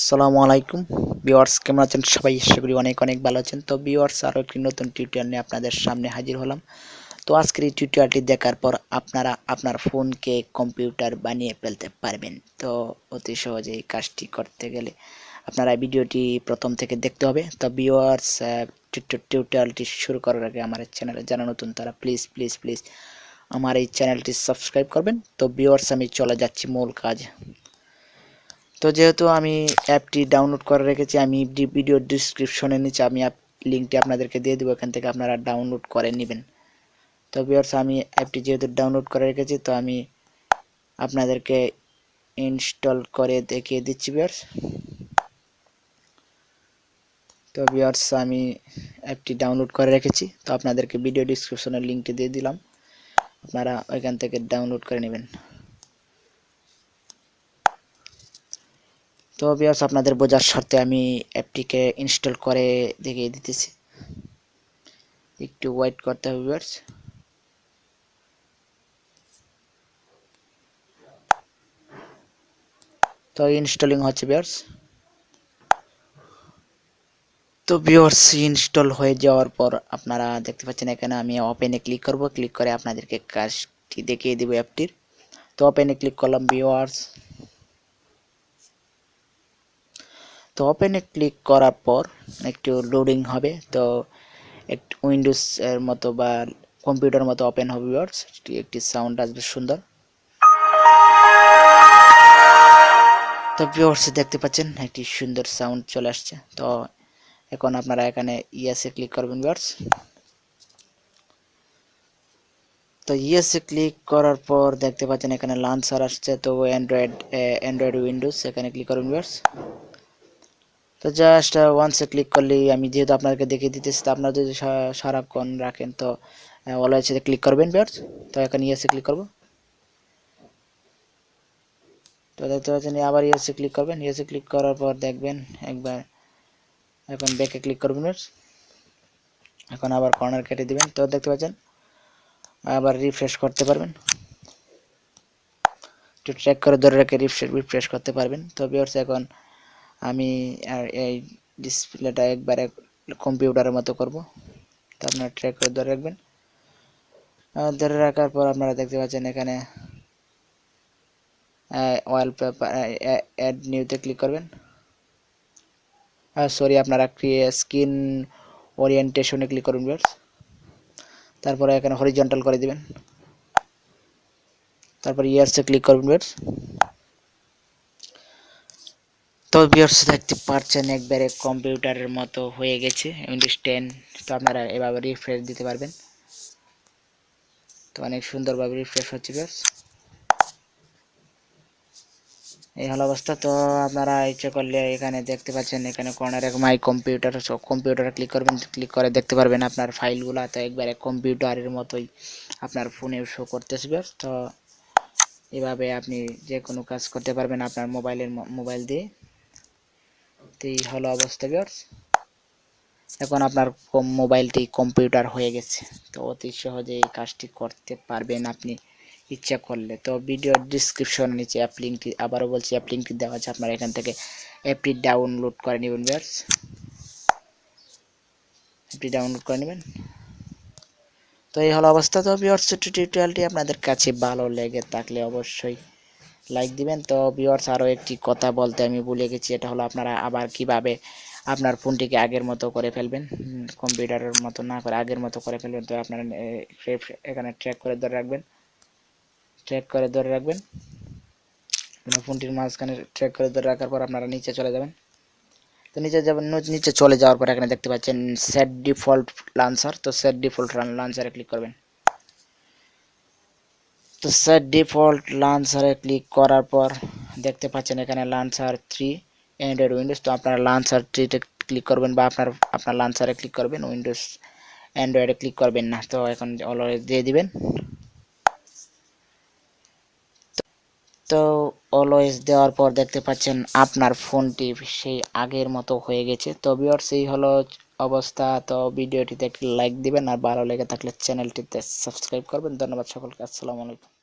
আসসালামু আলাইকুম ভিউয়ার্স, কেমন আছেন সবাই? আশা করি অনেক অনেক ভালো আছেন। তো ভিউয়ার্স, আরও একটি নতুন টিউটোরিয়াল নিয়ে আপনাদের সামনে হাজির হলাম। তো আজকের এই টিউটোরিয়ালটি দেখার পর আপনারা আপনার ফোনকে কম্পিউটার বানিয়ে ফেলতে পারবেন। তো অতি সহজে এই কাজটি করতে গেলে আপনারা ভিডিওটি প্রথম থেকে দেখতে হবে। তো ভিউয়ার্স, টিউটোরিয়ালটি শুরু করার আগে আমার চ্যানেলে যারা নতুন তারা প্লিজ প্লিজ প্লিজ আমার এই চ্যানেলটি সাবস্ক্রাইব করবেন। তো ভিউয়ার্স, আমি চলে যাচ্ছি মূল কাজ। তো যেহেতু আমি অ্যাপটি ডাউনলোড করে রেখেছি, আমি ভিডিও ডিসক্রিপশনের নিচে আমি লিঙ্কটি আপনাদেরকে দিয়ে দেবো, এখান থেকে আপনারা ডাউনলোড করে নেবেন। তো ভিউয়ার্স, আমি অ্যাপটি যেহেতু ডাউনলোড করে রেখেছি, তো আমি আপনাদেরকে ইনস্টল করে দেখিয়ে দিচ্ছি ভিউয়ার্স। তো ভিউয়ার্স, আমি অ্যাপটি ডাউনলোড করে রেখেছি, তো আপনাদেরকে ভিডিও ডিসক্রিপশনের লিঙ্কটি দিয়ে দিলাম, আপনারা ওইখান থেকে ডাউনলোড করে নেবেন। তো ভিউয়ার্স, আপনাদের বোঝার স্বার্থে আমি অ্যাপটিকে ইনস্টল করে দেখিয়ে দিতেছি, একটু ওয়েট করতে হবে ভিউয়ার্স। তো ইনস্টলিং হচ্ছে ভিউয়ার্স। তো ভিউয়ার্স, ইনস্টল হয়ে যাওয়ার পর আপনারা দেখতে পাচ্ছেন এখানে আমি ওপেনে ক্লিক করব, ক্লিক করে আপনাদেরকে কাজটি দেখিয়ে দেব অ্যাপটির। তো ওপেনে ক্লিক করলাম ভিউয়ার্স। তো ওপেনে ক্লিক করার পর একটু লোডিং হবে, তো একটু উইন্ডোজ এর মতো বা কম্পিউটার মতো ওপেন হবে ভিউয়ার্স। একটি সাউন্ড আসবে সুন্দর। তো ভিউয়ার্স, দেখতে পাচ্ছেন একটি সুন্দর সাউন্ড চলে আসছে। তো এখন আপনারা এখানে ইয়েসে ক্লিক করবেন ভিউয়ার্স। তো ইয়েসে ক্লিক করার পর দেখতে পাচ্ছেন এখানে লঞ্চার আসছে, তো অ্যান্ড্রয়েড উইন্ডোজ এখানে ক্লিক করবেন ভিউয়ার্স। তো জাস্ট ওয়ান্সে ক্লিক করলেই, আমি যেহেতু আপনাদেরকে দেখিয়ে দিতেছি, তো আপনারা যদি সারাক্ষণ রাখেন তো অলওয়েজে ক্লিক করবেন ভিউয়ার্স। তো এখানে ইয়েসে ক্লিক করব। তো দেখতে পাচ্ছেন আবার ইয়েসে ক্লিক করবেন। ইয়েসে ক্লিক করার পর দেখবেন একবার এখন ব্যাকে ক্লিক করবেন ভিউয়ার্স। এখন আবার কর্নার কেটে দিবেন। তো দেখতে পাচ্ছেন আবার রিফ্রেশ করতে পারবেন, একটু ট্র্যাক করে ধরে রেখে রিফ্রেশ করতে পারবেন। তো ভিউয়ার্স, এখন আমি আর এই ডিসপ্লেটা একবারে কম্পিউটারের মতো করব। তো আপনারা ট্র্যাক করে ধরে রাখবেন। ধরে রাখার পর আপনারা দেখতে পাচ্ছেন এখানে ওয়ালপেপার অ্যাড নিউতে ক্লিক করবেন। সরি, আপনারা স্ক্রিন ওরিয়েন্টেশনে ক্লিক করুন ভিউয়ার্স। তারপরে এখানে হরিজন্টাল করে দিবেন। তারপর ইয়ার্সে ক্লিক করবেন ভিউয়ার্স। তো ভিউয়ার্স, দেখতে পাচ্ছেন একবারে কম্পিউটারের মতো হয়ে গেছে উইন্ডোজ 10। তো আপনারা এভাবে রিফ্রেশ দিতে পারবেন। তো অনেক সুন্দরভাবে রিফ্রেশ হচ্ছে ভিউয়ার্স। এই হলো অবস্থা। তো আপনারা ইচ্ছে করলে এখানে দেখতে পাচ্ছেন এখানে কর্নারে মাই কম্পিউটার, কম্পিউটারে ক্লিক করবেন। ক্লিক করে দেখতে পারবেন আপনার ফাইলগুলো, তো একবারে কম্পিউটারের মতোই আপনার ফোনে শো করতেছে ভিউয়ার্স। তো এভাবে আপনি যে কোনো কাজ করতে পারবেন আপনার মোবাইল দিয়ে। তো এই হলো অবস্থা ভিউয়ার্স। এখন আপনার মোবাইলটি কম্পিউটার হয়ে গেছে। তো অতি সহজে এই কাজটি করতে পারবেন আপনি ইচ্ছা করলে। তো ভিডিওর ডিসক্রিপশন নিচে অ্যাপ লিঙ্কটি, আবারও বলছি, অ্যাপ লিঙ্কটি দেওয়া আছে, আপনারা এখান থেকে অ্যাপটি ডাউনলোড করে নেবেন ভিউয়ার্স। অ্যাপটি ডাউনলোড করে নেবেন। তো এই হলো অবস্থা। তো ভিউয়ার্স, টিউটোরিয়ালটি আপনাদের কাছে ভালো লেগে থাকলে অবশ্যই লাইক দিবেন। তো ভিউয়ার্স, আরও একটি কথা বলতে আমি ভুলে গেছি, এটা হলো আপনারা আবার কিভাবে আপনার ফোনটিকে আগের মতো করে ফেলবেন, কম্পিউটারের মতো না করে আগের মতো করে ফেলবেন। তো আপনারা এখানে ট্র্যাক করে ধরে রাখবেন, ফোনটির মাঝখানে ট্র্যাক করে ধরে রাখার পর আপনারা নিচে চলে যাবেন। তো নিচে যাবেন, নিচে চলে যাওয়ার পর এখানে দেখতে পাচ্ছেন সেট ডিফল্ট লঞ্চার। তো সেট ডিফল্ট লঞ্চারে ক্লিক করবেন। তো সেট ডিফল্ট লঞ্চারে ক্লিক করার পর দেখতে পাচ্ছেন এখানে লঞ্চার 3 অ্যান্ড্রয়েড উইন্ডোজ। তো আপনারা লঞ্চার 3তে ক্লিক করবেন বা আপনার লঞ্চারে ক্লিক করবেন, উইন্ডোজ অ্যান্ড্রয়েডে ক্লিক করবেন না। তো এখন অলওয়েজ দিয়ে দিবেন। তো অলওয়েজ দেওয়ার পর দেখতে পাচ্ছেন আপনার ফোনটি সেই আগের মতো হয়ে গেছে। তো ভিউয়ার্স, এই হলো অবস্থা। তো ভিডিওটিতে একটি লাইক দিবেন, আর ভালো লেগে থাকলে চ্যানেলটিতে সাবস্ক্রাইব করবেন। ধন্যবাদ সকলকে। আসসালামু আলাইকুম।